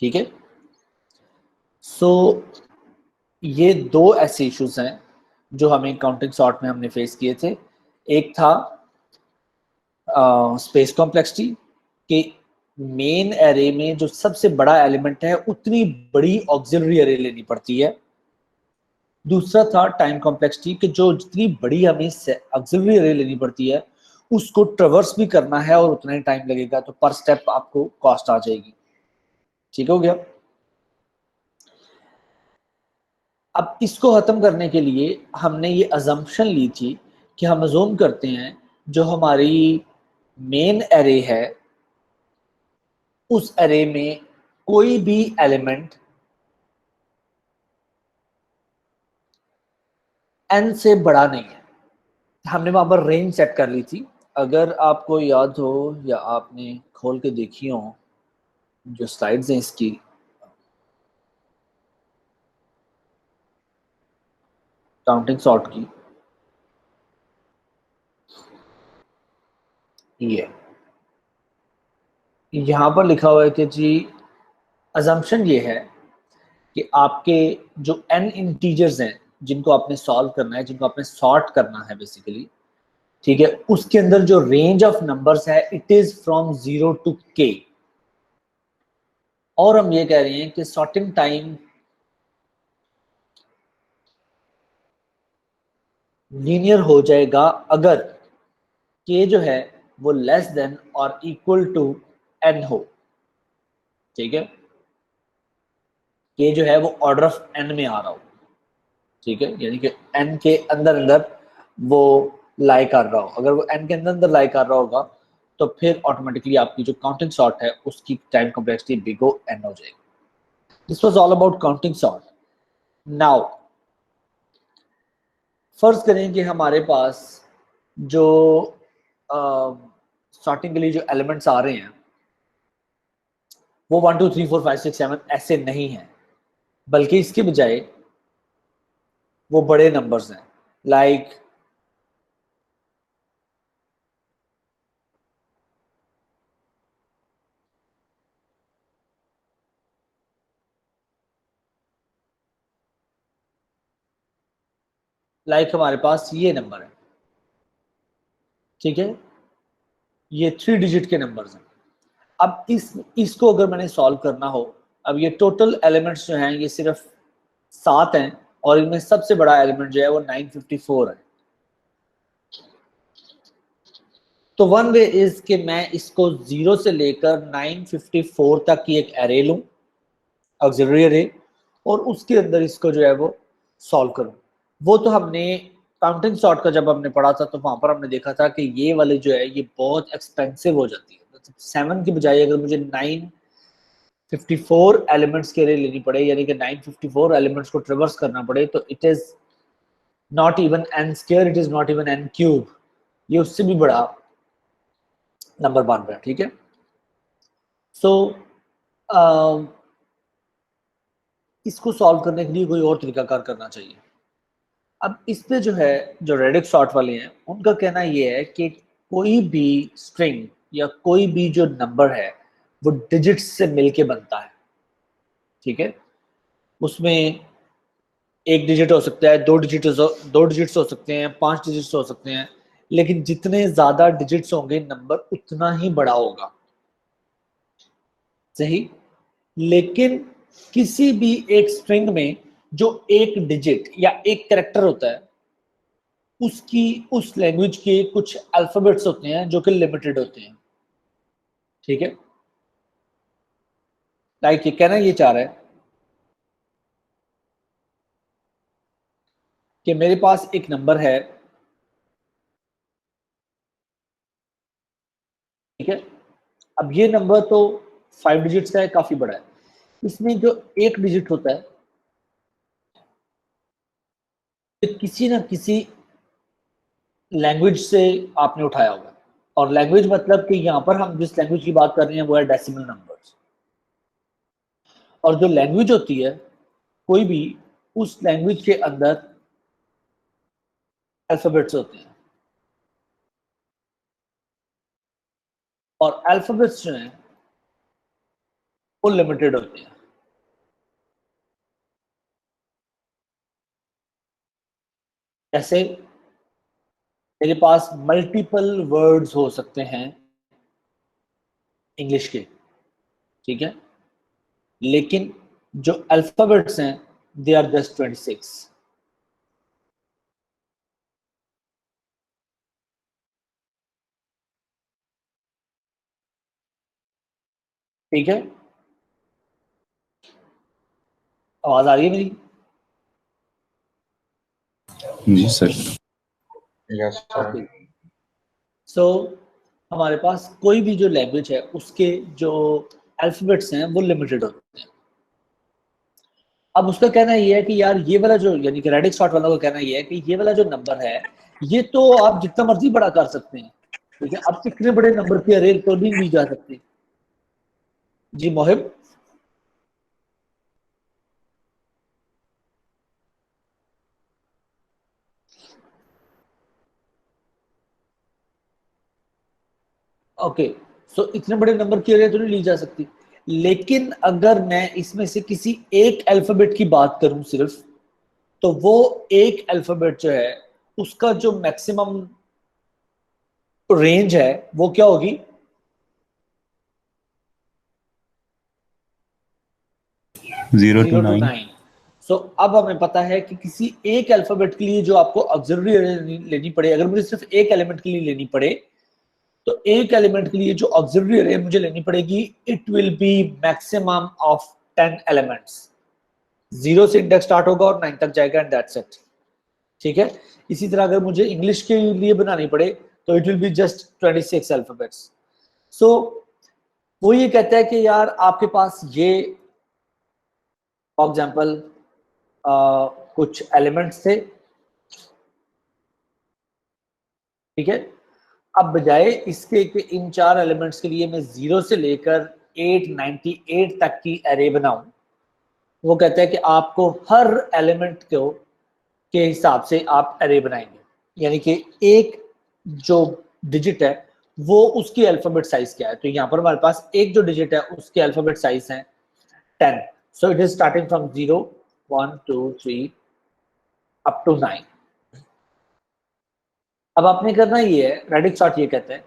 ठीक है। सो ये दो ऐसे इश्यूज हैं जो हमें काउंटिंग सॉर्ट में हमने फेस किए थे। एक था स्पेस कॉम्प्लेक्सिटी के मेन एरे में जो सबसे बड़ा एलिमेंट है उतनी बड़ी ऑक्सिलरी एरे लेनी पड़ती है। दूसरा था टाइम कॉम्प्लेक्सिटी कि जो जितनी बड़ी हमें ऑक्सिलरी एरे लेनी पड़ती है उसको ट्रेवर्स भी करना है और उतना ही टाइम लगेगा, तो पर स्टेप आपको कॉस्ट आ जाएगी। ठीक हो गया। अब इसको खत्म करने के लिए हमने ये अजम्पशन ली थी कि हम अजूम करते हैं जो हमारी मेन एरे है उस एरे में कोई भी एलिमेंट n से बड़ा नहीं है। हमने वहां पर रेंज सेट कर ली थी। अगर आपको याद हो या आपने खोल के देखी हो जो स्लाइड्स हैं इसकी, काउंटिंग सॉर्ट की, ये यहाँ पर लिखा हुआ है कि जी अजम्पशन ये है कि आपके जो n इंटीजर्स हैं जिनको आपने सॉल्व करना है, जिनको आपने सॉर्ट करना है बेसिकली, ठीक है, उसके अंदर जो रेंज ऑफ नंबर्स है it is from 0 to k। और हम ये कह रहे हैं कि सॉर्टिंग टाइम लीनियर हो जाएगा अगर k जो है वो लेस देन और इक्वल टू n हो। ठीक है, k जो है वो ऑर्डर ऑफ n में आ रहा हो। ठीक है, यानी कि n के अंदर अंदर वो लाई कर रहा हो। अगर वो n के अंदर अंदर लाई कर रहा होगा तो फिर ऑटोमेटिकली आपकी जो काउंटिंग सॉर्ट है उसकी time complexity big O n हो जाएगी। This was all about counting sort. Now फर्ज करें कि हमारे पास जो सॉर्टिंग के लिए जो एलिमेंट्स आ रहे हैं वो 1 2 3 4 5 6 7 ऐसे नहीं है, बल्कि इसके बजाय वो बड़े नंबर्स हैं। लाइक हमारे पास ये नंबर है। ठीक है, ये 3 डिजिट के नंबर्स हैं। अब इसको अगर मैंने सॉल्व करना हो, अब ये टोटल एलिमेंट्स जो हैं ये सिर्फ 7 हैं और इनमें सबसे बड़ा एलिमेंट जो है वो 954 है। तो वन वे इज कि मैं इसको 0 से लेकर 954 तक की एक एरे लूं, ऑक्सिलरी एरे, और उसके अंदर इसको जो है वो सॉल्व करूं। वो तो हमने काउंटिंग सॉर्ट का जब हमने पढ़ा था तो वहां पर हमने देखा था कि ये वाली जो है ये बहुत एक्सपेंसिव हो जाती है। मतलब 7 की बजाय अगर मुझे 954 एलिमेंट्स के लिए लेनी पड़े, यानी कि 954 एलिमेंट्स को ट्रेवर्स करना पड़े, तो it is not even n square, it is not even n cube, ये उससे भी बड़ा नंबर बन रहा है। ठीक है, सो इसको सॉल्व करने के लिए कोई और तरीकाकार करना चाहिए। अब इस पे जो है जो रेडिक्स सॉर्ट वाले हैं उनका कहना ये है कि कोई भी स्ट्रिंग या कोई भी जो नंबर है वो डिजिट्स से मिलके बनता है। ठीक है, उसमें एक डिजिट हो सकता है, दो डिजिट्स हो सकते हैं, 5 डिजिट्स हो सकते हैं, लेकिन जितने ज्यादा डिजिट्स होंगे नंबर उतना ही बड़ा होगा। सही। लेकिन किसी भी एक स्ट्रिंग में जो एक डिजिट या एक कैरेक्टर होता है उसकी उस लैंग्वेज के कुछ अल्फाबेट्स होते हैं जो कि लिमिटेड होते हैं। ठीक है, लाइक ये कहना ये चाह रहा है कि मेरे पास एक नंबर है। ठीक है, अब ये नंबर तो 5 डिजिट्स का है, काफी बड़ा है। इसमें जो एक डिजिट होता है ये किसी ना किसी लैंग्वेज से आपने उठाया हुआ है। और लैंग्वेज मतलब कि यहाँ पर हम जिस लैंग्वेज की बात कर रहे हैं वो है डेसिमल नंबर्स। और जो लैंग्वेज होती है कोई भी, उस लैंग्वेज के अंदर अल्फाबेट्स होते हैं, और अल्फाबेट्स जो हैं वो लिमिटेड होते हैं। जैसे मेरे पास मल्टीपल वर्ड्स हो सकते हैं इंग्लिश के, ठीक है, लेकिन जो अल्फाबेट्स हैं दे आर जस्ट 26। ठीक है, आवाज आ रही है मेरी? जी सर। Yes sir. सो हमारे पास कोई भी जो लैंग्वेज है उसके जो अल्फाबेट्स हैं वो लिमिटेड होते हैं। अब उसका कहना ये है कि यार ये वाला जो, यानी कि रेडिक शॉर्ट वाला का कहना ये है कि ये वाला जो नंबर है ये तो आप जितना मर्जी बड़ा कर सकते हैं, ठीक है, अब इतने बड़े नंबर की अरे तो नहीं ली जा सकती। जी मोहिब। ओके, सो इतने बड़े नंबर की अरे तो नहीं ली जा सकती, लेकिन अगर मैं इसमें से किसी एक अल्फाबेट की बात करूं सिर्फ, तो वो एक अल्फाबेट जो है उसका जो मैक्सिमम रेंज है वो क्या होगी? 0 to 9। 9। सो अब हमें पता है कि किसी एक अल्फाबेट के लिए जो आपको ऑक्सिलरी अरे लेनी पड़े, अगर मुझे सिर्फ एक एलिमेंट के लिए लेनी पड़े, तो एक एलिमेंट के लिए जो ऑक्सिलरी अरे मुझे लेनी पड़ेगी, it will B maximum of 10 elements. 0 से इंडेक्स स्टार्ट होगा और 9 तक जाएगा एंड दैट्स इट। ठीक है, इसी तरह अगर मुझे इंग्लिश के लिए बनानी पड़े तो it will be just 26 alphabets. So वो ये कहता है कि यार आपके पास ये फॉर एग्जाम्पल कुछ एलिमेंट्स थे, ठीक है, अब बजाय इसके कि इन 4 एलिमेंट्स के लिए मैं 0 से लेकर 898 तक की एरे बनाऊं, वो कहता है कि आपको हर एलिमेंट को के हिसाब से आप एरे बनाएंगे, यानी कि एक जो डिजिट है वो उसकी अल्फाबेट साइज क्या है। तो यहाँ पर हमारे पास एक जो डिजिट है उसके अल्फाबेट साइज है 10। So it is starting from 0 1 2 3 up to 9। अब आपने करना ये है, रेडिक सॉर्ट ये कहते हैं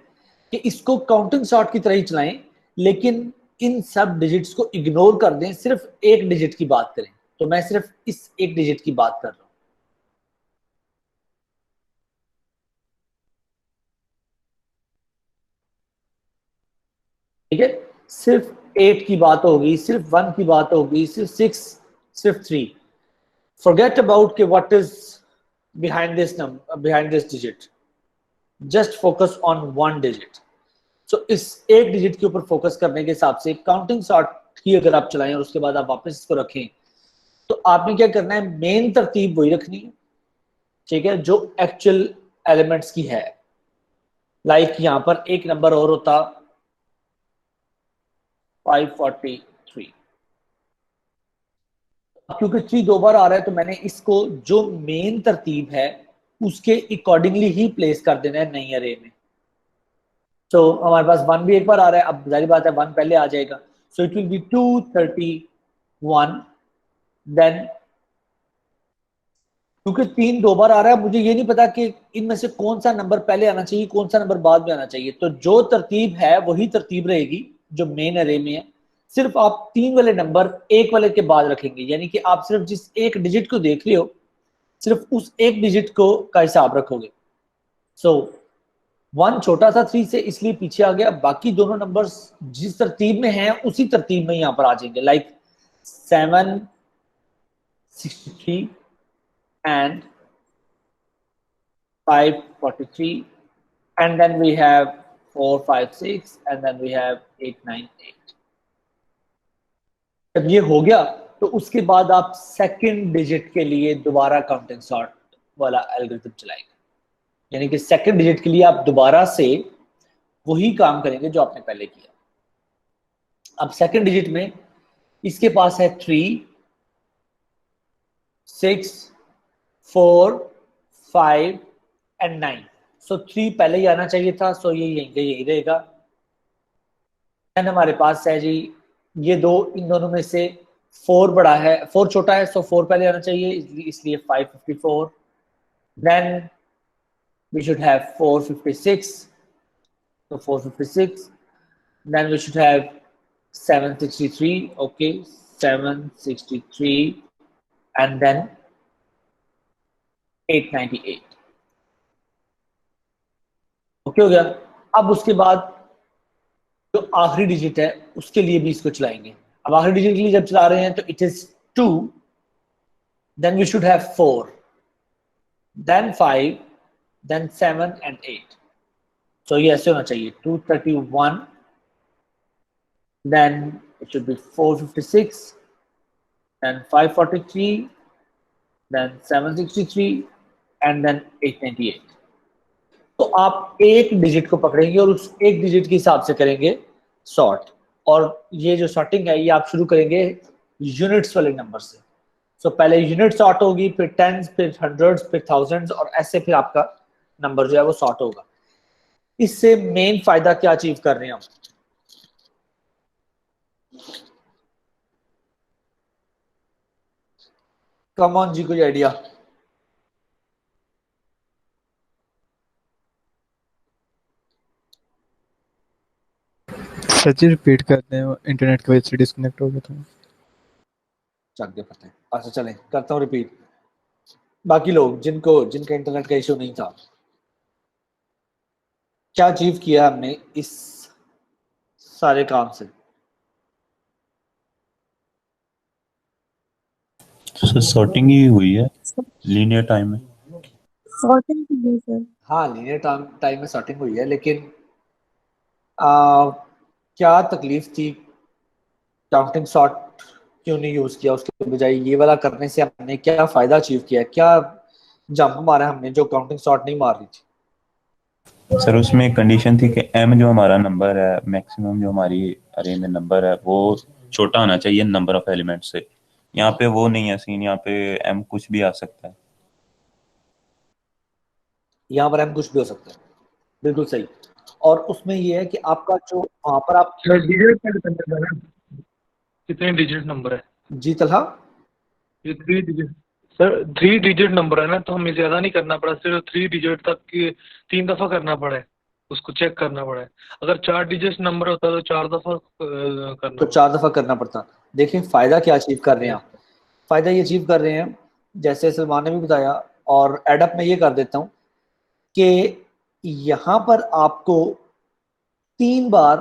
कि इसको काउंटिंग सॉर्ट की तरह ही चलाएं, लेकिन इन सब डिजिट्स को इग्नोर कर दें, सिर्फ एक डिजिट की बात करें। तो मैं सिर्फ इस एक डिजिट की बात कर रहा हूं, ठीक है, सिर्फ 8 की बात होगी, सिर्फ 1 की बात होगी, सिर्फ 6, सिर्फ 3। फॉरगेट अबाउट के what is behind this number, behind this digit, just focus on one digit. So इस एक डिजिट के ऊपर फोकस करने के हिसाब से काउंटिंग सॉर्ट की अगर आप चलाएं और उसके बाद आप वापस इसको रखें, तो आपने क्या करना है, मेन तरतीब वही रखनी है, ठीक है, जो एक्चुअल एलिमेंट्स की है। लाइक यहां पर एक नंबर और होता 543, क्योंकि 3 दो बार आ रहा है तो मैंने इसको जो मेन तरतीब है उसके अकॉर्डिंगली ही प्लेस कर देना है नई अरे में। तो हमारे पास 1 भी एक बार आ रहा है, अब जारी बात है 1 पहले आ जाएगा, so it will be 231। Then क्योंकि 3 दो बार आ रहा है, मुझे ये नहीं पता कि इनमें से कौन सा नंबर पहले आना चाहिए, कौन सा नंबर बाद में आना चाहिए, तो जो तरतीब है वही तरतीब रहेगी जो मेन अरे में है। सिर्फ आप 3 वाले नंबर एक वाले के बाद रखेंगे, यानी कि आप सिर्फ जिस एक डिजिट को देख रहे हो सिर्फ उस एक डिजिट को का हिसाब रखोगे। सो 1 छोटा था 3 से इसलिए पीछे आ गया, बाकी दोनों नंबर्स जिस तरतीब में हैं उसी तरतीब में यहाँ पर आ जाएंगे, like 763 and 543, and then we have 456, and then we have 898। जब ये हो गया तो उसके बाद आप सेकंड डिजिट के लिए दोबारा काउंटिंग सॉर्ट वाला एल्गोरिथम चलाएंगे, यानी कि सेकंड डिजिट के लिए आप दोबारा से वही काम करेंगे जो आपने पहले किया। अब सेकंड डिजिट में इसके पास है 3 6 4 5 एंड 9। सो 3 पहले ही आना चाहिए था, सो ये यही रहेगा। देन हमारे पास है जी ये दो, इन दोनों में से 4 बड़ा है, 4 छोटा है, सो 4 पहले आना चाहिए, इसलिए 554. Then we should have 456, so 456. Then we should have 763, okay, 763, and then 898. Okay हो गया. अब उसके बाद जो आखिरी डिजिट है उसके लिए भी इसको चलाएंगे. अब आखिरी डिजिट के लिए जब चला रहे हैं तो it is 2, then we should have 4, then 5, then 7 and 8. So ये ऐसे होना चाहिए 231, then it should be 456, then 543, then 763, and then 898. तो आप एक डिजिट को पकड़ेंगे और उस एक डिजिट के हिसाब से करेंगे सॉर्ट. और ये जो सॉर्टिंग है ये आप शुरू करेंगे यूनिट्स वाले नंबर से. सो पहले यूनिट सॉर्ट होगी, फिर टेंस, फिर हंड्रेड्स, फिर थाउजेंड्स, और ऐसे फिर आपका नंबर जो है वो सॉर्ट होगा. इससे मेन फायदा क्या अचीव कर रहे हैं हम? कम ऑन जी, कोई आइडिया? सर जी रिपीट करते हैं, इंटरनेट की वजह से डिस्कनेक्ट हो गया था. चक दे पता है. अच्छा चलें, करता हूँ रिपीट. बाकी लोग जिनका इंटरनेट का इशू नहीं था, क्या अचीव किया हमने इस सारे काम से? सॉर्टिंग ही हुई है लीनियर टाइम में. सॉर्टिंग की है सर. हाँ, लीनियर टाइम में सॉर्टिंग हुई है, लेकिन क्या तकलीफ थी? काउंटिंग सॉर्ट क्यों नहीं यूज किया? उसके बजाय ये वाला करने से हमने क्या फायदा अचीव किया? क्या जंप मारा हमने जो काउंटिंग सॉर्ट नहीं मार रही थी? सर उसमें एक कंडीशन थी कि m जो हमारा नंबर है, मैक्सिमम जो हमारी अरे में नंबर है, वो छोटा होना चाहिए नंबर ऑफ एलिमेंट से. यहाँ पे वो नहीं है सीन. यहाँ पे m कुछ भी आ सकता है. यहाँ पर m कुछ भी हो सकता है, बिल्कुल सही. और उसमें ये है कि आपका जो वहां पर आप डिजिट पे डिपेंड करता है ना, कितने डिजिट नंबर है. जी तलहा, ये 3 डिजिट सर, 3 डिजिट नंबर है ना, तो हमें ज्यादा नहीं करना पड़ा, सिर्फ 3 डिजिट तक की 3 दफा करना पड़ा है, उसको चेक करना पड़ा है. अगर 4 डिजिट नंबर होता तो 4 दफा करना तो 4 दफा करना पड़ता. देखिए फायदा क्या अचीव कर रहे हैं आप? फायदा ये अचीव कर रहे हैं, जैसे सलमान ने भी बताया, और एडअप में ये कर देता हूं कि यहां पर आपको 3 बार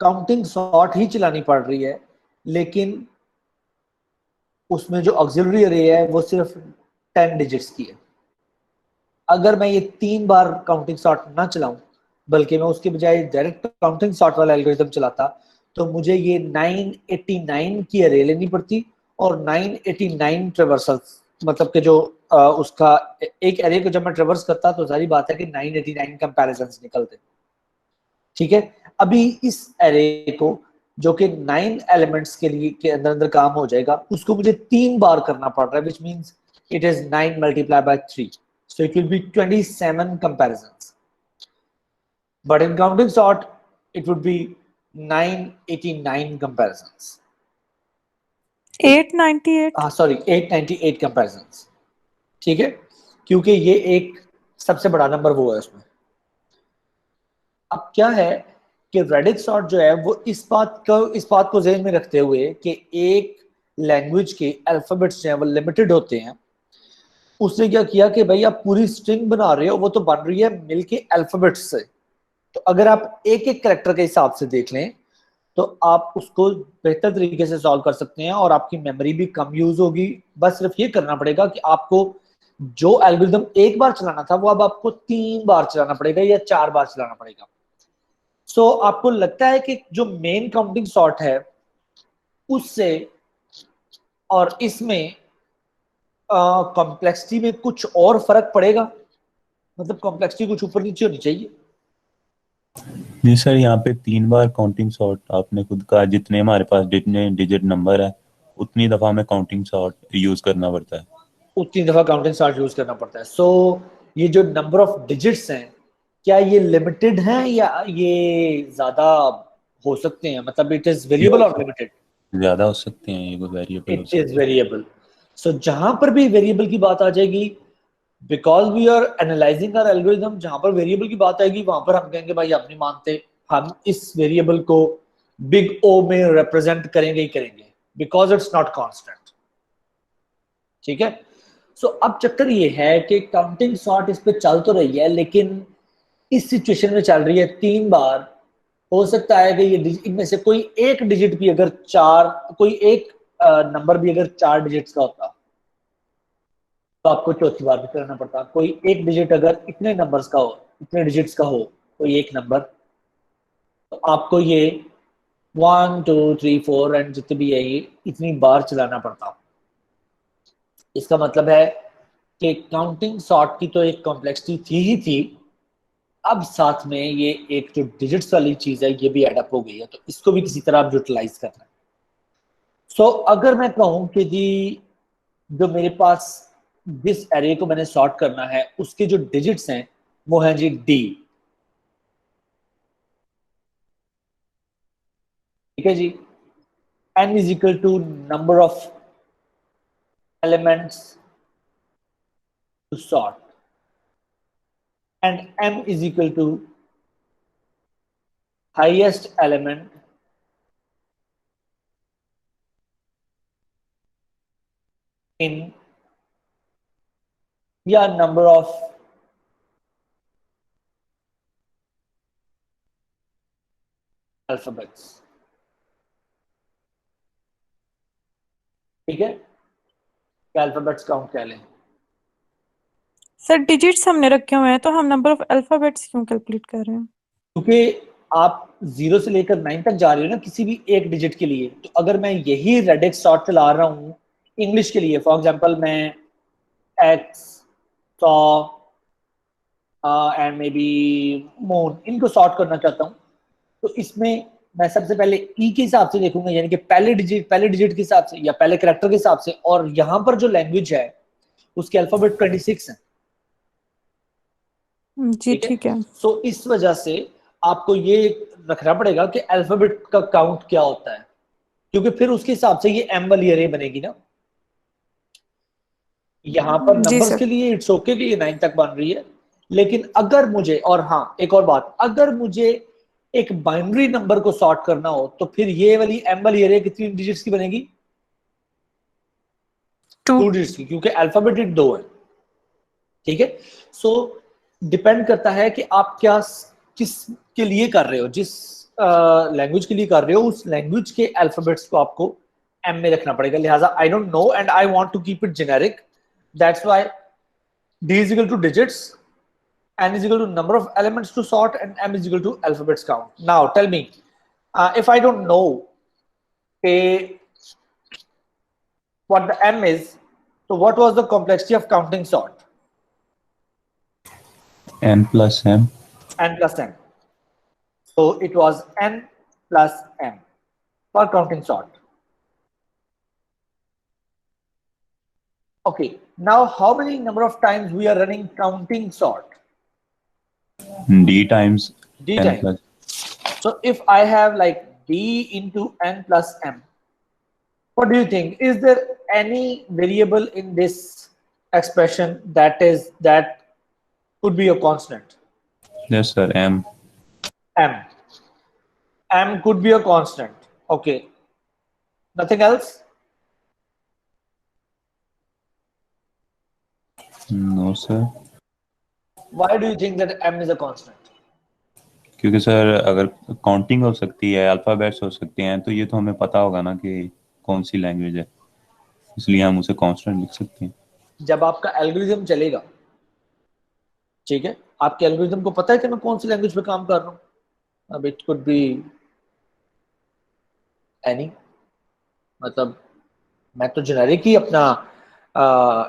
काउंटिंग सॉर्ट ही चलानी पड़ रही है, लेकिन उसमें जो ऑक्सिलरी अरे है वो सिर्फ 10 डिजिट्स की है. अगर मैं ये 3 बार काउंटिंग सॉर्ट ना चलाऊं, बल्कि मैं उसके बजाय डायरेक्ट काउंटिंग सॉर्ट वाला एल्गोरिथम चलाता, तो मुझे ये 989 की अरे लेनी पड़ती और 989 ट्रेवर्सल्स, मतलब कि जो उसका एक एरे को जब मैं ट्रेवर्स करता तो सारी बात है कि 989 कंपैरिजंस निकलते. ठीक है, अभी इस एरे को जो कि 9 एलिमेंट्स के लिए के अंदर अंदर काम हो जाएगा, उसको मुझे 3 बार करना पड़ रहा है, which means it is 9 multiplied by 3, so it will be 27 comparisons. But in counting sort, it would be 989 comparisons. 898. Sorry 898 comparisons. ठीक है, क्योंकि ये एक सबसे बड़ा नंबर वो है उसमें. अब क्या है कि रेडिक्स सॉर्ट जो है वो इस बात को ज़हन में रखते हुए कि एक लैंग्वेज के अल्फाबेट्स जो हैं वो लिमिटेड होते हैं, उसने क्या किया कि भाई आप पूरी स्ट्रिंग बना रहे हो, वो तो बन रही है मिलके अल्फाबेट्स से. तो अगर आप एक एक कैरेक्टर के हिसाब से देख लें तो आप उसको बेहतर तरीके से सॉल्व कर सकते हैं और आपकी मेमोरी भी कम यूज होगी. बस सिर्फ ये करना पड़ेगा कि आपको जो एल्गोरिथम एक बार चलाना था वो अब आपको 3 बार चलाना पड़ेगा या 4 बार चलाना पड़ेगा. सो आपको लगता है कि जो मेन काउंटिंग सॉर्ट है उससे और इसमें कॉम्प्लेक्सिटी में कुछ और फर्क पड़ेगा? मतलब कॉम्प्लेक्सिटी कुछ ऊपर नीचे होनी चाहिए. जी सर, यहाँ पे 3 बार काउंटिंग सॉर्ट आपने खुद कहा, जितने हमारे पास जितने डिजिट नंबर है उतनी दफा हमें काउंटिंग सॉर्ट यूज करना पड़ता है. उतनी दफा काउंटिंग सॉर्ट यूज करना पड़ता है. सो ये जो नंबर ऑफ डिजिट्स हैं, क्या ये लिमिटेड हैं या ये ज्यादा हो सकते हैं, मतलब इट इज वेरिएबल और लिमिटेड? ज्यादा हो सकते हैं, ये कोई वेरिएबल हो इट सकता इज वेरिएबल। सो जहां पर भी वेरिएबल की बात आ जाएगी, because we are analysing our algorithm, जहां पर वेरिएबल की बात आएगी वहां पर हम कहेंगे भाई हम नहीं मानते, हम इस वेरिएबल को बिग ओ में रिप्रेजेंट करेंगे ही करेंगे, बिकॉज इट्स नॉट कांस्टेंट। ठीक है। सो अब चक्कर ये है कि काउंटिंग सॉर्ट इस पे चल तो रही है, लेकिन इस सिचुएशन में चल रही है 3 बार। हो सकता है कि ये इनमें से कोई एक डिजिट भी अगर कोई एक नंबर भी अगर 4 डिजिट्स का होता तो आपको चौथी बार भी करना पड़ता। कोई एक डिजिट अगर इतने नंबर्स का हो, इतने डिजिट्स का हो कोई एक नंबर, तो आपको ये 1 2 3 4 एंड जितने भी है ये इतनी बार चलाना पड़ता। इसका मतलब है कि काउंटिंग सॉर्ट की तो एक कॉम्प्लेक्सिटी थी ही थी, अब साथ में ये एक जो डिजिट्स वाली चीज है ये भी एडअप हो गई है, तो इसको भी किसी तरह आप यूटिलाइज करना है। सो अगर मैं कहूं कि जी जो मेरे पास जिस एरे को मैंने सॉर्ट करना है उसके जो डिजिट्स हैं वो हैं जी डी। ठीक है जी। n is equal to number of elements to sort and m is equal to highest element in या नंबर ऑफ अल्फाबेट्स। ठीक है, अल्फाबेट्स काउंट कर लें। सर डिजिट्स हमने रखे हुए हैं तो हम नंबर ऑफ अल्फाबेट्स क्यों कैलकुलेट कर रहे हैं? क्योंकि आप 0 से लेकर 9 तक जा रहे हो ना किसी भी एक डिजिट के लिए, तो अगर मैं यही रेडिक्स सॉर्ट चला रहा हूं इंग्लिश के लिए, फॉर एग्जांपल मैं x, saw and may be moon, इनको सॉर्ट करना चाहता हूं, तो इसमें मैं सबसे पहले ई के हिसाब से देखूंगा, यानी कि पहले डिजिट के हिसाब से या पहले कैरेक्टर के हिसाब से, और यहां पर जो लैंग्वेज है उसके अल्फाबेट 26 है। जी ठीक है। सो इस वजह से आपको ये रखना पड़ेगा कि अल्फाबेट का काउंट क्या होता है, क्योंकि फिर उसके हिसाब से ये एम वाली अरे बनेगी ना। यहां पर जी नंबर्स सर। के लिए इट्स ओके कि ये 9 तक बन रही है, लेकिन अगर मुझे, और हाँ एक और बात, अगर मुझे एक बाइनरी नंबर को सॉर्ट करना हो तो फिर ये वाली एम वाली अरे कितनी डिजिट्स की बनेगी? 2 डिजिट्स की, क्योंकि अल्फाबेट 2 है। ठीक है। सो डिपेंड करता है कि आप क्या किस के लिए कर रहे हो, जिस लैंग्वेज के लिए कर रहे हो उस लैंग्वेज के अल्फाबेट्स को आपको एम में रखना पड़ेगा। लिहाजा I don't know and I want to keep it generic, that's why d is equal to digits, n is equal to number of elements to sort, and m is equal to alphabets count. Now tell me, if I don't know what the m is, so what was the complexity of counting sort? n plus m. N plus m. So it was n plus m for counting sort. Okay, now how many number of times we are running counting sort? d times D n times. plus. So if I have like d into n plus m, what do you think? Is there any variable in this expression that could be a constant? Yes sir, m. M. M could be a constant. Okay. Nothing else? No sir. Why do you think that M is a constant? क्योंकि sir अगर counting हो सकती है, alphabets हो सकते हैं, तो ये तो हमें पता होगा ना कि कौन सी लैंग्वेज है, इसलिए हम उसे कांस्टेंट लिख सकते हैं। जब आपका एल्गोरिथम चलेगा, ठीक है, आपके एल्गोरिथम को पता है कि मैं कौन सी लैंग्वेज पे काम कर रहा हूँ। अब इट कुड बी एनी, मतलब मैं तो जेनेरिक ही अपना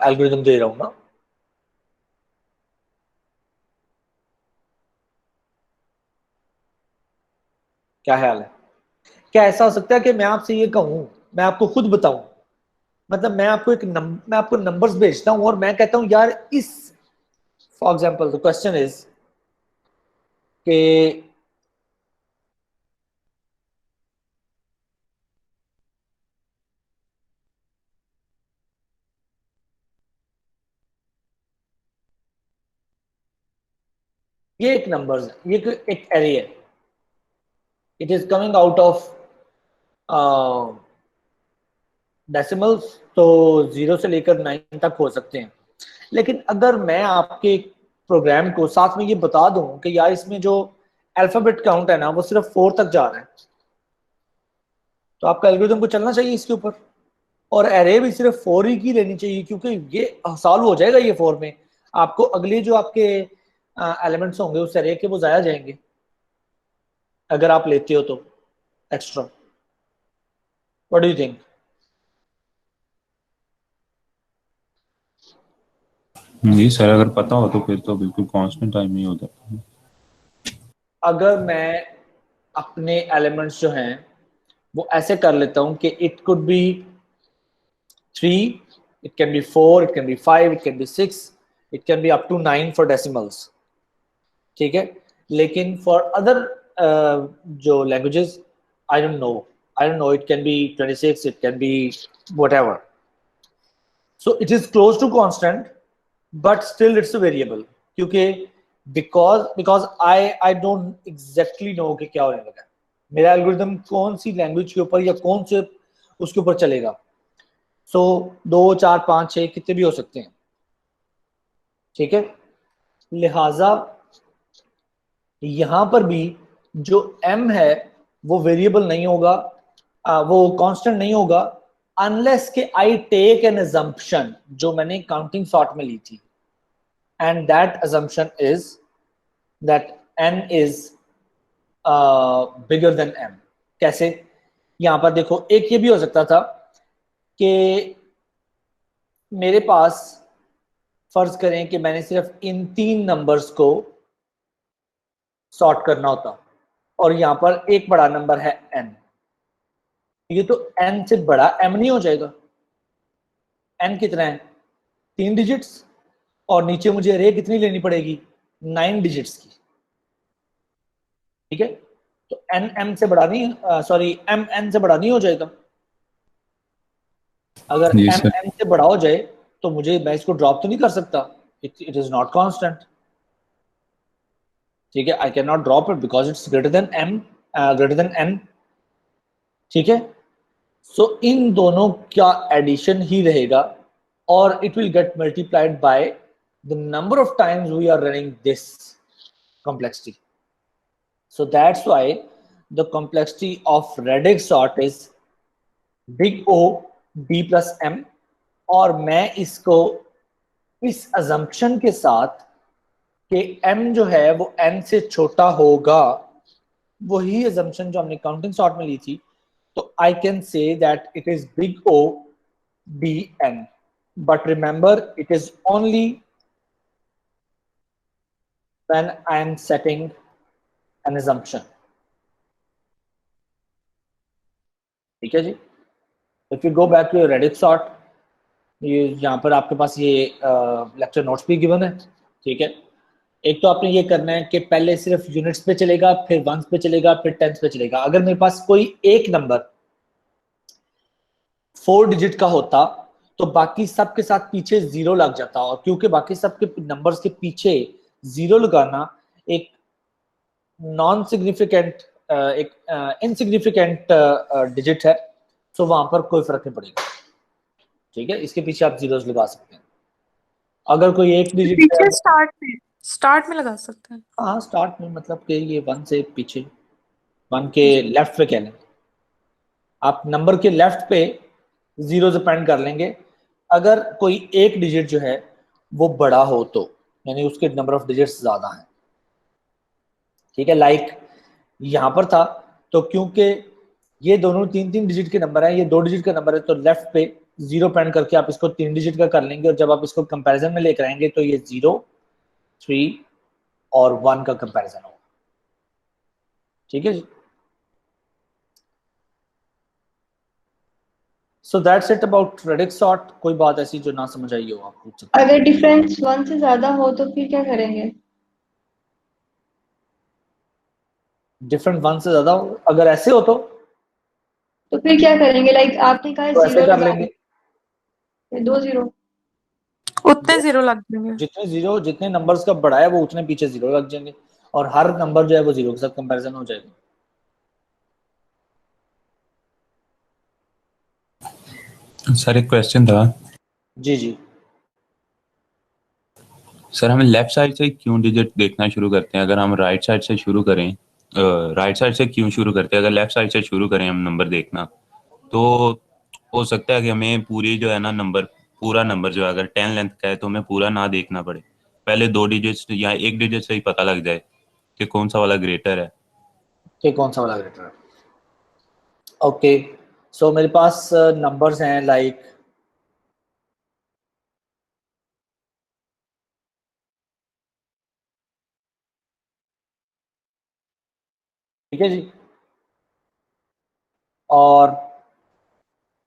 एल्गोरिथम दे रहा हूँ ना। क्या ख्याल है? क्या ऐसा हो सकता है कि मैं आपसे ये कहूं, मैं आपको खुद बताऊं, मतलब मैं आपको मैं आपको नंबर्स भेजता हूं और मैं कहता हूं यार इस, for example the question is कि ये एक नंबर्स है, ये एक एरे है, it is coming out of decimals, तो 0 से लेकर 9 तक हो सकते हैं। लेकिन अगर मैं आपके प्रोग्राम को साथ में ये बता दूं कि यार इसमें जो अल्फाबेट काउंट है ना वो सिर्फ 4 तक जा रहा है, तो आपका एल्गोरिथम को चलना चाहिए इसके ऊपर, और एरे भी सिर्फ 4 ही की लेनी चाहिए, क्योंकि ये सॉल्व हो जाएगा ये 4 में। आपको अगले जो आपके एलिमेंट्स होंगे उस एरे के वो जाया जाएंगे अगर आप लेते हो तो extra. What do you think? जी सर, अगर पता हो तो फिर तो बिल्कुल कांस्टेंट टाइम ही होता है। अगर मैं अपने एलिमेंट्स जो हैं वो ऐसे कर लेता हूं कि it could be 3, it can be 4, it can be 5, it can be 6, it can be up to 9 for decimals, ठीक है। लेकिन फॉर अदर जो languages, I don't no, it can be 26, it can be whatever, so it is close to constant but still it's a variable, क्योंकि because I don't exactly know कि क्या होने लगा है, मेरा एल्गोरिथम कौन सी लैंग्वेज के ऊपर या कौन से उसके ऊपर चलेगा। सो 2, 4, 5, 6 कितने भी हो सकते हैं, ठीक है। लिहाजा यहां पर भी जो m है वो वेरिएबल नहीं होगा, वो कांस्टेंट नहीं होगा, अनलेस के आई टेक एन अजम्पशन जो मैंने काउंटिंग सॉर्ट में ली थी, and that assumption is that n is bigger than m। कैसे? यहां पर देखो, एक ये भी हो सकता था कि मेरे पास फर्ज करें कि मैंने सिर्फ इन 3 नंबर्स को सॉर्ट करना होता और यहां पर एक बड़ा नंबर है n, ये तो n से बड़ा m नहीं हो जाएगा। n कितना है? 3 डिजिट्स, और नीचे मुझे रे कितनी लेनी पड़ेगी? 9 डिजिट्स की, ठीक है। तो n m से बड़ा नहीं, सॉरी m n से बड़ा नहीं हो जाएगा। अगर जी m सर। n से बड़ा हो जाए तो मैं इसको ड्रॉप तो नहीं कर सकता, इट इज नॉट कांस्टेंट, ठीक है। I can not drop it because it's greater than m, greater than n, ठीक है। सो इन दोनों का एडिशन ही रहेगा और it will get multiplied by the number of times we are running this complexity. So that's why the complexity of radix sort is big O d plus m, और मैं इसको इस assumption के साथ कि m जो है वो n से छोटा होगा, वही assumption जो हमने काउंटिंग सॉर्ट में ली थी, तो I can say that it is big O d n, but remember it is only when I am setting an assumption, ठीक है जी। If you go back to your Radix sort, ये यहाँ पर आपके पास ये लेक्चर नोट्स भी given है, ठीक है। एक तो आपने ये करना है कि पहले सिर्फ यूनिट्स पे चलेगा, फिर वंस पे चलेगा, फिर टेंस पे चलेगा। अगर मेरे पास कोई एक नंबर 4 डिजिट का होता तो बाकी सब के साथ पीछे 0 लग जाता, और क्योंकि बाकी सब के नंबर्स के पीछे 0 लगाना एक नॉन सिग्निफिकेंट, एक इनसिग्निफिकेंट डिजिट है, सो वहां पर कोई फर्क नहीं पड़ेगा, ठीक है। इसके पीछे आप जीरोस लगा सकते हैं। अगर कोई एक डिजिट पीछे स्टार्ट में लगा सकते हैं। हाँ, स्टार्ट में मतलब कि ये 1 से पीछे, 1 के लेफ्ट पे कह लें, आप नंबर के लेफ्ट पे 0 डिपेंड कर लेंगे। अगर कोई एक डिजिट जो है वो बड़ा हो तो, यानी उसके नंबर ऑफ डिजिट्स ज्यादा हैं, ठीक है। लाइक यहां पर था, तो क्योंकि ये दोनों 3-3 डिजिट के नंबर हैं, ये 2 डिजिट का नंबर है, तो लेफ्ट पे 0 पेंड करके आप इसको 3 डिजिट का कर लेंगे, और जब आप इसको कंपैरिजन में लेकर आएंगे तो ये 0, 3 और 1 का कंपैरिजन होगा, ठीक है जी। So that's it about radix sort. कोई बात ऐसी जो ना समझ आई हो आप पूछ सकते हैं। अगर डिफरेंस 1 से ज्यादा हो तो फिर क्या करेंगे? डिफरेंट 1 से ज्यादा हो, अगर ऐसे हो तो फिर क्या करेंगे? लाइक आपने कहा तो ऐसे 0 कर लगा लेंगे, दो, 2 0। उतने 0 लग जाएंगे। जितने नंबर्स का बड़ा है वो उतने पीछे 0 लग जाएंगे। और हर नंबर जो है वो 0 के साथ कंपैरिजन हो जाएगा। सर एक क्वेश्चन था जी जी। सर, हमें लेफ्ट साइड से क्यों डिजिट देखना शुरू करते हैं? अगर हम राइट साइड से शुरू करें, राइट साइड से क्यों शुरू करते हैं? अगर लेफ्ट साइड से शुरू करें हम नंबर देखना, तो हो सकता है कि हमें पूरी जो है ना नंबर, पूरा नंबर जो है अगर 10 लेंथ का है तो हमें पूरा ना देखना पड़े, पहले 2 डिजिट्स या 1 डिजिट से ही पता लग जाए कि कौन सा वाला ग्रेटर है। कि कौन सा वाला ग्रेटर है। ओके, सो मेरे पास नंबर्स हैं लाइक ठीक है जी, और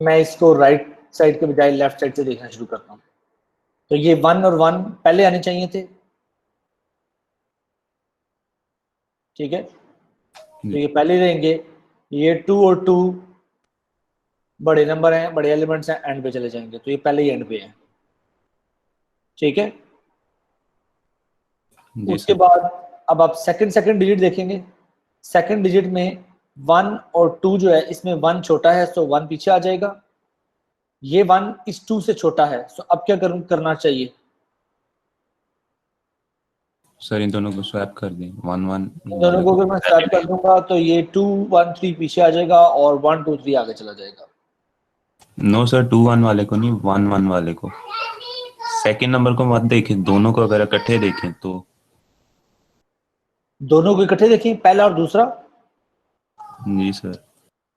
मैं इसको राइट साइड के बजाय लेफ्ट साइड से देखना शुरू करता हूँ। तो ये 1 और 1 पहले आने चाहिए थे, ठीक है, तो ये पहले रहेंगे। ये 2 और 2 बड़े नंबर हैं, बड़े एलिमेंट्स हैं, एंड पे चले जाएंगे, तो ये पहले ही एंड पे हैं, ठीक है। जी उसके सर। बाद अब आप सेकंड डिजिट देखेंगे। सेकंड डिजिट में 1 और 2 जो है, इसमें 1 छोटा है, सो 1 पीछे आ जाएगा। ये 1 इस 2 से छोटा है, सो अब क्या करना चाहिए? सर इन दोनों को स्वैप कर दें, 1 1 इन दोनों को अगर मैं स्वैप कर दूंगा तो ये 2 1 3 पीछे आ जाएगा और 1 2 3 आगे चला जाएगा। नो सर, 2 1 वाले को नहीं, 1 1 वाले को। सेकंड नंबर को मत देखें, दोनों को अगर इकट्ठे देखें तो। दोनों को इकट्ठे देखें, पहला और दूसरा। जी सर।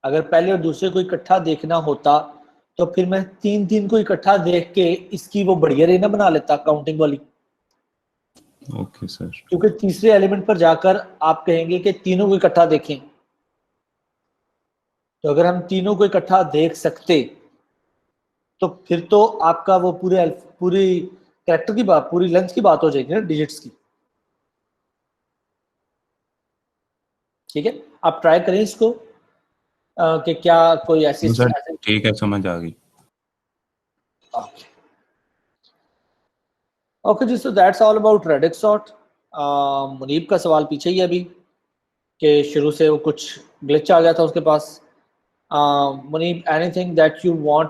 अगर पहले और दूसरे को इकट्ठा देखना होता तो फिर मैं 3 3 को इकट्ठा देख के इसकी वो बढ़िया रेना बना लेता काउंटिंग वाली, ओके सर। क्योंकि तीसरे एलिमेंट पर जाकर आप कहेंगे कि तीनों को इकट्ठा देखें। तो अगर हम तीनों को इकट्ठा देख सकते तो फिर तो आपका वो पूरी कैरेक्टर की बात, पूरी लेंथ की बात हो जाएगी ना डिजिट्स की, ठीक है। आप ट्राई करें इसको कि क्या कोई ऐसी तो सर ठीक है, समझ आ गई। ओके जी, so that's all about radix sort. Munib का सवाल पीछे ही है अभी, कि शुरू से वो कुछ ग्लिच आ गया था उसके पास। Munib, anything that you want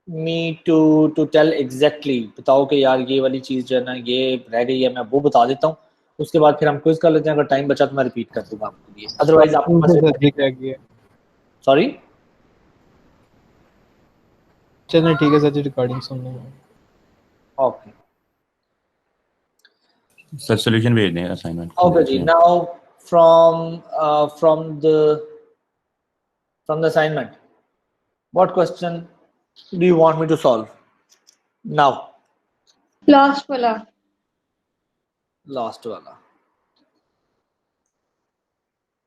me to tell exactly, बताओ कि यार ये वाली चीज़ जो है ना ये रह गई है, मैं वो बता देता हूँ। उसके बाद फिर हम क्विज कर लेते हैं, अगर टाइम बचा तो मैं रिपीट कर दूंगा आपके लिए, अदरवाइज आपके पास ठीक है। सॉरी। चलिए ठीक है सर जी, रिकॉर्डिंग सुन लेंगे। ओके सर सॉल्यूशन भेज दें असाइनमेंट। ओके जी, now from the assignment, what question do you want me to solve now? Last वाला। लास्ट वाला,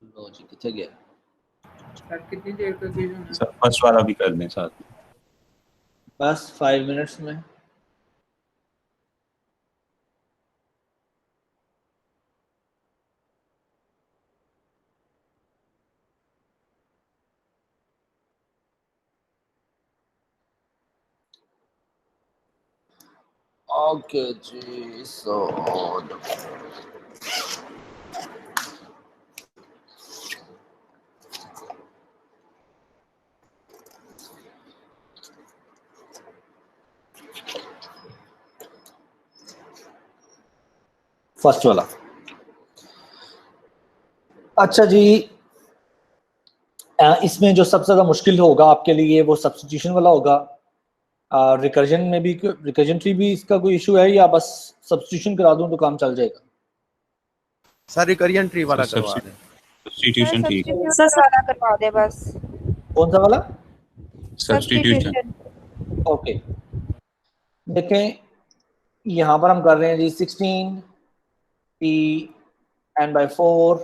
लो जी, कितने गया? कितनी देर तक? सर फर्स्ट वाला भी कर दें साथ में। बस 5 मिनट्स में। ओके जी, सो फर्स्ट वाला। अच्छा जी, इसमें जो सबसे ज्यादा मुश्किल होगा आपके लिए वो सब्स्टिट्यूशन वाला होगा। रिकर्जन में भी, रिकर्जन ट्री भी इसका कोई इशू है या बस सब्स्टिट्यूशन करा दूं तो काम चल जाएगा? सर रिकरियन ट्री वाला करवा दें। सब्स्टिट्यूशन ठीक है। वाला करवा दे बस। कौन सा वाला? सब्स्टिट्यूशन। ओके, देखें यहाँ पर हम कर रहे हैं जी 16 p n/4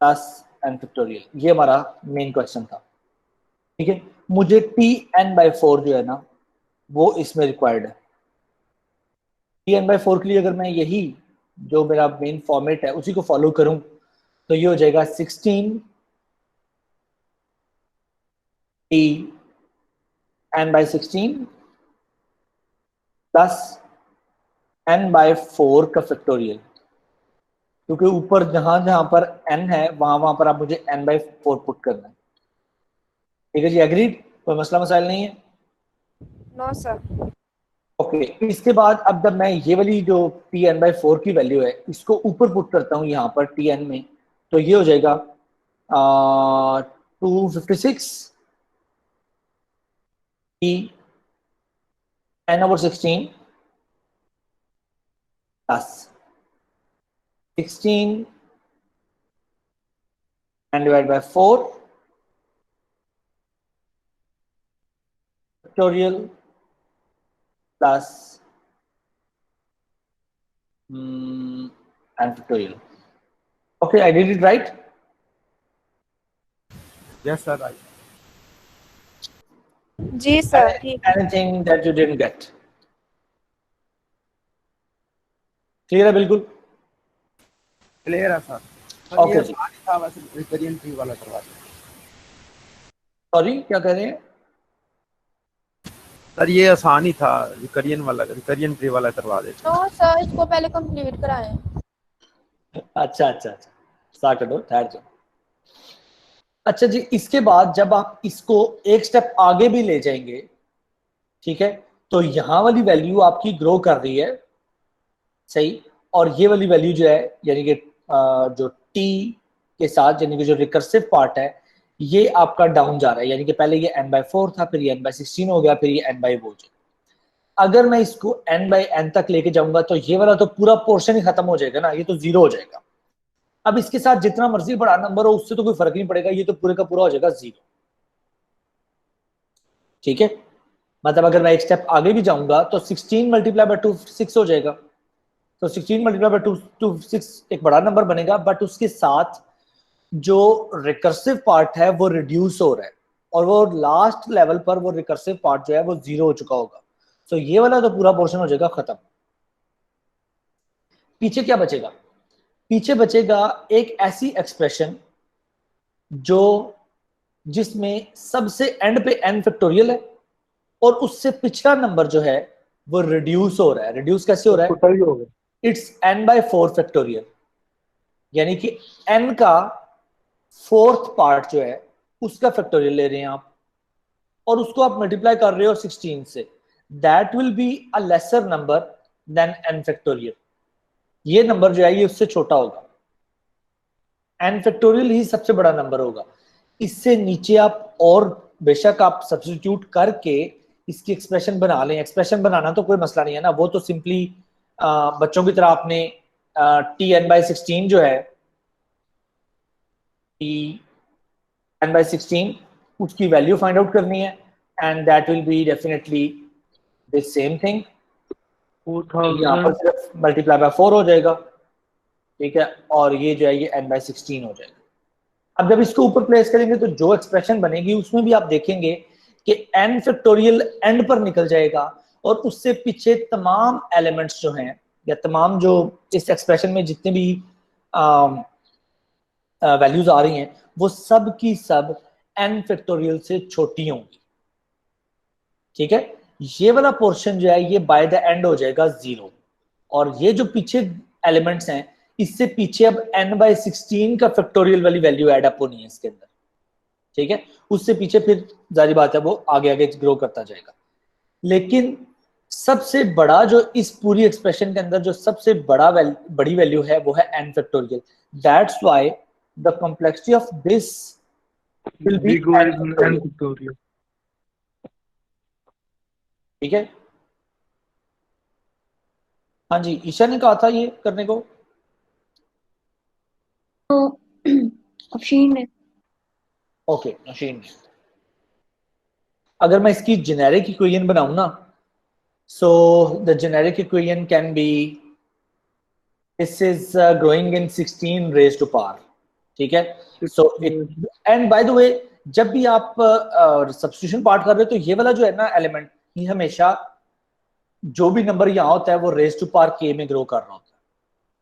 plus n factorial, ये हमारा मेन क्वेश्चन था, ठीक है। मुझे t n/4 जो है ना वो इसमें रिक्वायर्ड है। t n/4 के लिए अगर मैं यही जो मेरा मेन फॉर्मेट है उसी को फॉलो करूं तो ये हो जाएगा 16 p n/16 प्लस n/4 का फैक्टोरियल, क्योंकि ऊपर जहां जहां पर n है वहां वहां पर आप मुझे n/4 पुट करना है। ठीक है जी, एग्रीड, कोई मसला मसाइल नहीं है। No sir. ओके, इसके बाद अब जब मैं ये वाली जो Tn/4 की वैल्यू है इसको ऊपर पुट करता हूँ यहाँ पर Tn में, तो ये हो जाएगा 256 N/16 plus 16 and divided by 4 factorial plus and factorial. Okay, I did it right. Yes, sir. Right. Ji sir ठीक है। Anything that you didn't get? Clear है बिल्कुल? क्लियर है सर। सर Okay ये जी। आसान ही था, वैसे रिकरियन ट्री वाला करवा दें। सॉरी क्या कह रहे हैं? सर ये आसान ही था, रिकरियन ट्री वाला करवा देते। नो सर, इसको पहले कंप्लीट कराएं। अच्छा अच्छा अच्छा, साकटो ठहर जाओ। अच्छा जी, इसके बाद जब आप इसको एक स्टेप आगे भी ले जाएंगे, ठीक है, तो यहां वाली वैल्यू आपकी ग्रो कर रही है, सही, और ये वाली वैल्यू जो है यानी कि जो टी के साथ यानी कि जो रिकर्सिव पार्ट है ये आपका डाउन जा रहा है, यानी कि पहले ये n/4 था, फिर ये n/16 हो गया, फिर ये n/4 हो जाएगा। अगर मैं इसको n/n तक लेके जाऊंगा तो ये वाला तो पूरा पोर्शन ही खत्म हो जाएगा ना, ये तो 0 हो जाएगा। अब इसके साथ जितना मर्जी बड़ा नंबर हो उससे तो कोई फर्क नहीं पड़ेगा, ये तो पूरे का पूरा हो जाएगा 0। ठीक है, मतलब अगर मैं एक स्टेप आगे भी जाऊंगा तो 16 मल्टीप्लाई बाय 2 6 हो जाएगा, तो 16 मल्टीप्लाई बाय 2 6 एक बड़ा नंबर बनेगा, बट उसके साथ जो रिकर्सिव पार्ट है वो रिड्यूस हो रहा है और वो लास्ट लेवल पर वो रिकर्सिव पार्ट जो है वो 0 हो चुका होगा। तो ये वाला तो पूरा पोर्शन हो जाएगा खत्म। पीछे क्या बचेगा? पीछे बचेगा एक ऐसी एक्सप्रेशन जो जिसमें सबसे एंड पे n फैक्टोरियल है और उससे पिछला नंबर जो है वो रिड्यूस हो रहा है। रिड्यूस कैसे हो रहा है? इट्स n/4 फैक्टोरियल, यानी कि n का 4th पार्ट जो है उसका फैक्टोरियल ले रहे हैं आप और उसको आप मल्टीप्लाई कर रहे हो 16 से, that will be a lesser number than n factorial. ये नंबर जो है ये उससे छोटा होगा, n फैक्टोरियल ही सबसे बड़ा नंबर होगा। इससे नीचे आप और बेशक आप सब्स्टिट्यूट करके इसकी एक्सप्रेशन बना लें, एक्सप्रेशन बनाना तो कोई मसला नहीं है ना, वो तो सिंपली बच्चों की तरह आपने Tn/16 जो है Tn/16 उसकी वैल्यू फाइंड आउट करनी है and that will be definitely the same thing. यहाँ पर सिर्फ मल्टीप्लाई बाय 4 हो जाएगा, ठीक है, और ये जो है ये n/16 हो जाएगा। अब जब इसको ऊपर प्लेस करेंगे तो जो एक्सप्रेशन बनेगी उसमें भी आप देखेंगे कि n फैक्टोरियल एंड पर निकल जाएगा और उससे पीछे तमाम एलिमेंट्स जो हैं या तमाम जो इस एक्सप्रेशन में जितने भी वैल्यूज आ रही हैं वो सब की सब n फैक्टोरियल से छोटी होंगी। ठीक है, ये वाला पोर्शन जो है ये बाय द एंड हो जाएगा 0 और ये जो पीछे एलिमेंट्स हैं इससे पीछे अब n/16 का फैक्टोरियल वाली वैल्यू ऐड अप होनी है इसके अंदर। ठीक है, उससे पीछे फिर जारी बात है वो आगे आगे ग्रो करता जाएगा। लेकिन सबसे बड़ा जो इस पूरी एक्सप्रेशन के अंदर जो सबसे बड़ी वैल्यू है वो है n factorial. That's why the complexity of this will be n factorial. ठीक है, हाँ जी, ईशा ने कहा था ये करने को। ऑप्शन में ओके, मशीन में अगर मैं इसकी जेनेरिक इक्वेशन बनाऊं ना, so the generic equation can be this is growing in 16 raise to power. ठीक है, so and by the way जब भी आप सब्स्टिट्यूशन पार्ट कर रहे हो तो ये वाला जो है ना एलिमेंट ये हमेशा जो भी नंबर यहाँ होता है वो रेज़ टू पावर k में ग्रो कर रहा होता है।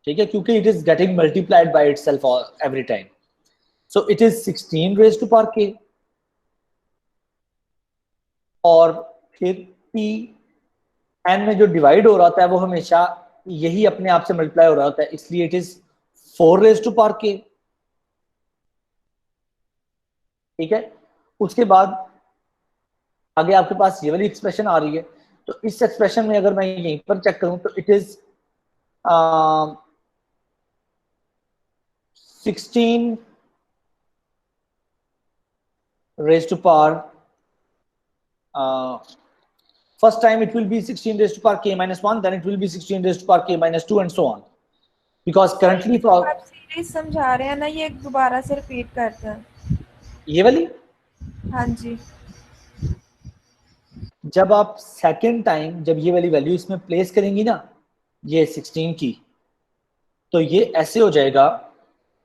ठीक है, क्योंकि it is getting multiplied by itself every time, so it is 16 raise to power k और फिर p n में जो डिवाइड हो रहा होता है वो हमेशा यही अपने आप से मल्टीप्लाई हो रहा होता है, इसलिए it is 4 raise to power k, ठीक है। उसके बाद आगे आपके पास ये वाली एक्सप्रेशन आ रही है, तो इस एक्सप्रेशन में अगर मैं यहीं पर चेक करूं तो it is 16 raised to power first time it will be 16 raised to power k minus 1, then it will be 16 raised to power k minus 2 and so on, because currently for आप series समझा रहे हैं ना, ये दोबारा से repeat करते हैं। ये वाली हाँ जी। जब आप सेकेंड टाइम जब ये वाली वैल्यू इसमें प्लेस करेंगी ना, ये 16 की, तो ये ऐसे हो जाएगा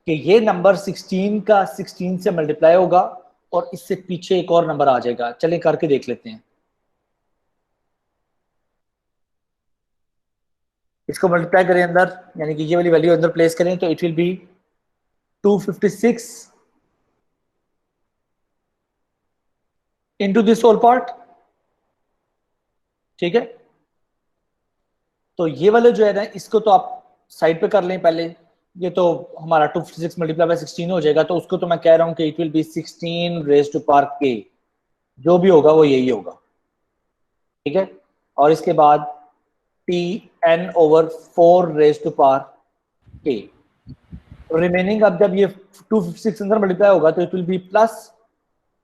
कि ये नंबर 16 का 16 से मल्टीप्लाई होगा और इससे पीछे एक और नंबर आ जाएगा। चलें करके देख लेते हैं। इसको मल्टीप्लाई करें अंदर, यानी कि ये वाली वैल्यू अंदर प्लेस करें, तो it will be 256 into this whole part, ठीक है। तो ये वाले जो है ना, इसको तो आप साइड पे कर लें पहले, ये तो हमारा 256 मल्टीप्लाई बाय 16 हो जाएगा, तो उसको तो मैं कह रहा हूं कि it will be 16 raise to power k, जो भी होगा वो यही होगा, ठीक है। और इसके बाद tn over 4 raise to power k, remaining अब जब ये 256 अंदर मल्टीप्लाई होगा तो it will be plus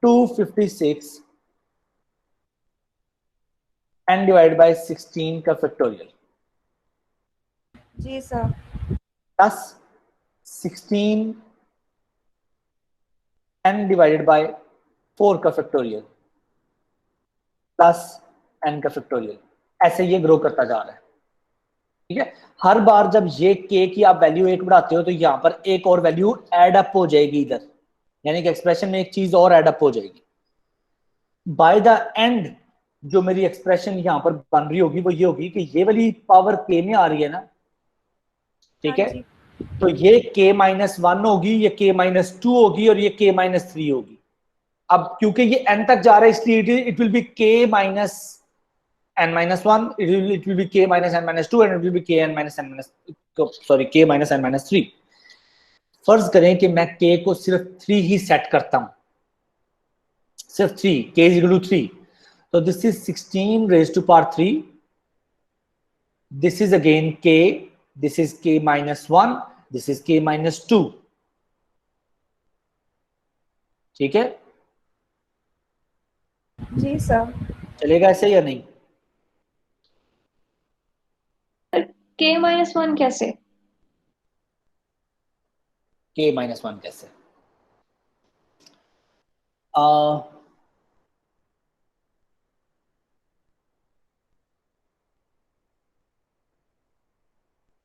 256 n divide by 16 का फैक्टोरियल, जी sir. Plus 16 n divided by 4 का फैक्टोरियल प्लस n का फैक्टोरियल, ऐसे ये ग्रो करता जा रहा है, ठीक है। हर बार जब ये k की आप वैल्यू 1 बढ़ाते हो तो यहां पर एक और वैल्यू ऐड अप हो जाएगी इधर, यानी कि एक्सप्रेशन में एक चीज और ऐड अप हो जाएगी। बाय द एंड जो मेरी एक्सप्रेशन यहां पर बन रही होगी वो ये होगी कि ये वाली पावर k में आ रही है ना, ठीक है, तो ये k माइनस 1 होगी, ये k माइनस 2 होगी और ये k माइनस 3 होगी। अब क्योंकि ये n तक जा रहा है इसलिए it will B k minus n minus 1, it will be k minus n minus 2 and it will be k n minus n minus k minus n minus 3। फर्ज करें कि मैं k को सिर्फ 3 ही सेट करता हूं, सिर्फ 3, k is equal to 3, तो this is 16 raised to power 3, this is again k, this is k minus 1, this is k minus 2, ठीक है। जी सर। चलेगा ऐसे या नहीं? k minus 1 कैसे? k minus 1 कैसे?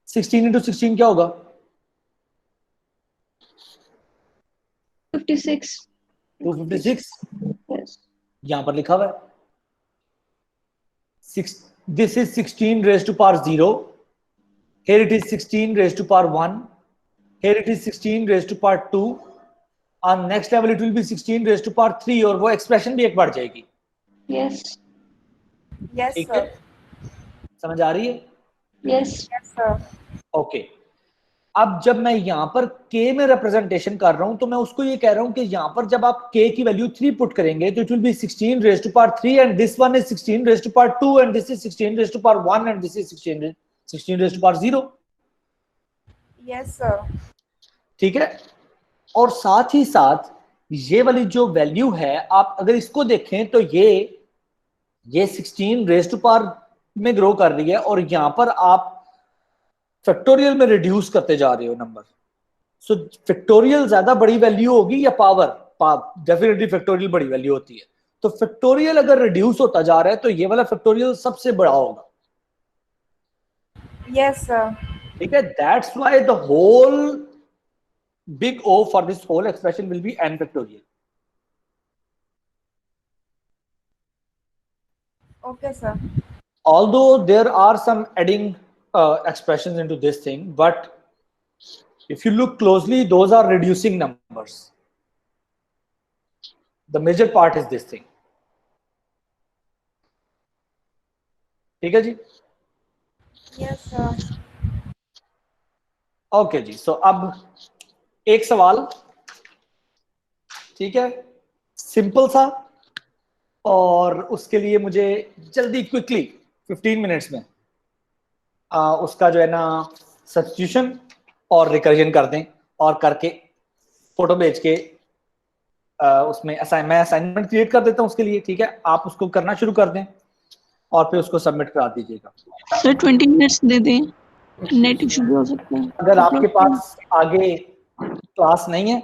16 into 16 क्या होगा? 56। 256 Yes. यहां पर लिखा हुआ है। This is 16 raised to power 0. Here it is 16 raised to power 1. Here it is 16 raised to power 2. On next level it will be 16 raised to power 3 और वो एक्सप्रेशन भी एक बढ़ जाएगी। Yes. Yes ठीक है, समझ आ रही है? Yes sir. ओके। अब जब मैं यहां पर k में रिप्रेजेंटेशन कर रहा हूं तो मैं उसको ये कह रहा हूं कि यहां पर जब आप k की वैल्यू 3 पुट करेंगे तो it will be 16 raised to power 3 and this one is 16 raised to power 2 and this is 16 raised to power 1 and this is 16 raised to power 0। Yes sir. ठीक है। और साथ ही साथ ये वाली जो वैल्यू है आप अगर इसको देखें तो ये 16 रेज्ड टू पावर में ग्रो कर रही है और यहां पर आप फैक्टोरियल में रिड्यूस करते जा रहे हो नंबर। सो फैक्टोरियल ज्यादा बड़ी वैल्यू होगी या पावर? डेफिनेटली फैक्टोरियल बड़ी वैल्यू होती है। तो फैक्टोरियल अगर रिड्यूस होता जा रहा है तो ये वाला फैक्टोरियल सबसे बड़ा होगा। Yes sir. ठीक है, that's why the whole big O for this whole expression will be n factorial. Okay sir. Although there are some adding expressions into this thing, but if you look closely, those are reducing numbers. The major part is this thing. ठीक है जी? Yes sir. Okay जी, सो अब एक सवाल, ठीक है, simple सा, और उसके लिए मुझे जल्दी क्विकली 15 मिनट्स में उसका जो है ना सब्स्टिट्यूशन और रिकर्जन कर दें, और करके फोटो भेज के उसमें मैं असाइनमेंट क्रिएट कर देता हूं उसके लिए, ठीक है, आप उसको करना शुरू कर दें और फिर उसको सबमिट करा दीजिएगा। सर 20 मिनट्स दे दें, नेट इशू भी हो सकता है। अगर आपके पास आगे क्लास नहीं है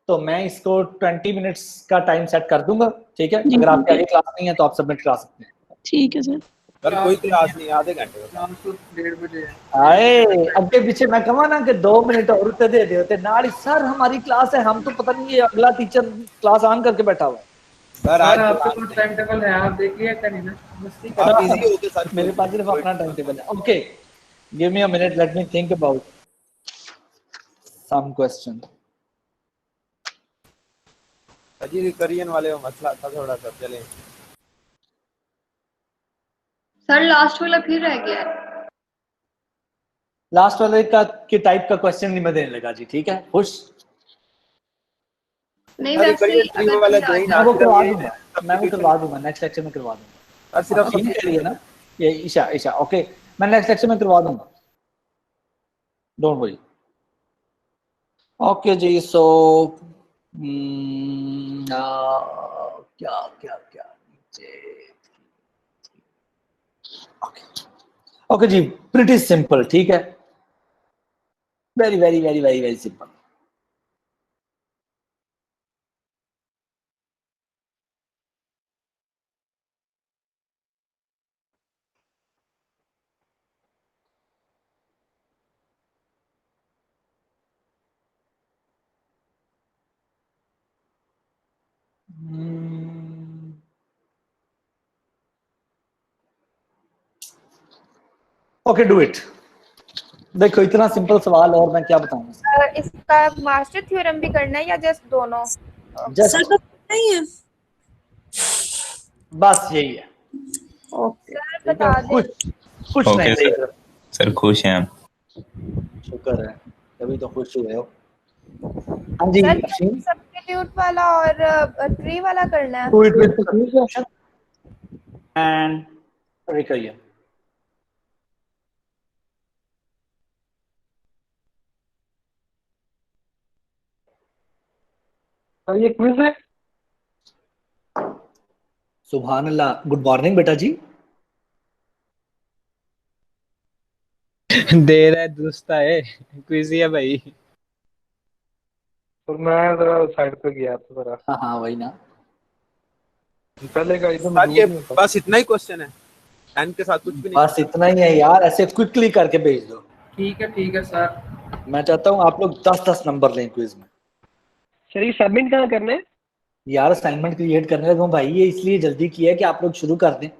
तो मैं इसको 20 मिनट्स का टाइम सेट कर दूंगा, ठीक है, अगर आपके आगे क्लास नहीं है तो आप सबमिट करा सकते हैं। ठीक है सर। सर कोई क्लास नहीं, आधे घंटे शाम को 1:30 बजे है। आए अगे पीछे मैं कहवा ना कि 2 मिनट और उत्ते दे दे नाल ही, सर हमारी क्लास है, हम तो पता नहीं ये अगला टीचर क्लास ऑन करके बैठा हुआ है। सर आज सर आपके पास टाइम टेबल है, आप देख लिया कहीं ना, मस्ती कर आप बिजी होते सर। मेरे पास सिर्फ अपना टाइम टेबल है। Okay, give me a minute, let me think about some question. जी रिकरियन वाले वो मसला था थोड़ा सा, चले। सर लास्ट वाला फिर रह गया है। लास्ट वाले का के टाइप का क्वेश्चन नहीं मैं देने लगा जी, ठीक है, खुश। नहीं वैसे ही अगर वाला कोई दे ही मैं ना, वो करवा सिर्फ दूंगा, मैं वो करवा दूंगा, नेक्स्ट लेक्चर में करवा दूंगा। सिर्फ अभी के लिए ना, ये ईशा ईशा ओके, मैं नेक्स्ट लेक्चर में करवा दूंगा, डोंट वरी। ओके जी, सो क्या क्या क्या ओके ओके जी, प्रिटी सिंपल, ठीक है, very very very very very simple. Okay do it. देखो इतना सिंपल सवाल और मैं क्या बताऊं। इसका मास्टर थ्योरम भी करना है या जस्ट दोनों? जस्ट नहीं है। बस यही है। ओके, सर ठीक बता है, दें। कुछ नहीं ओके सही सर, सर खुश हैं हम। शुक्र है, तभी तो खुश हुए हो। हाँ जी सर अफशीन, सब्स्टिट्यूट वाला और ट्री वाला करना है। Do it with substitution and recursion. Sir ये क्विज है? सुभान अल्लाह, गुड मॉर्निंग बेटा जी। दे रहा है दुरुस्त है, क्विज ही है भाई। और मैं जरा साइड पे गया था जरा, हाँ हाँ वही ना। पहले का एकदम सर ये दूर नहीं होता। बस इतना ही क्वेश्चन है, एन के साथ कुछ भी नहीं। बस इतना ही है यार, ऐसे क्विकली करके भेज दो। ठीक है सर। मैं चाहता हूँ आप लोग 10-10 नंबर लें क्विज में। सर ये सबमिट कहाँ करना है? यार असाइनमेंट क्रिएट करने लगा हूँ भाई, ये इसलिए जल्दी किया है कि आप लोग शुरू कर दें।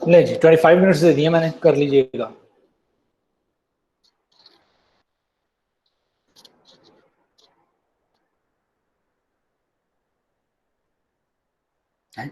ले जी 25 मिनट्स दे दिए मैंने, कर लीजिएगा। हैं?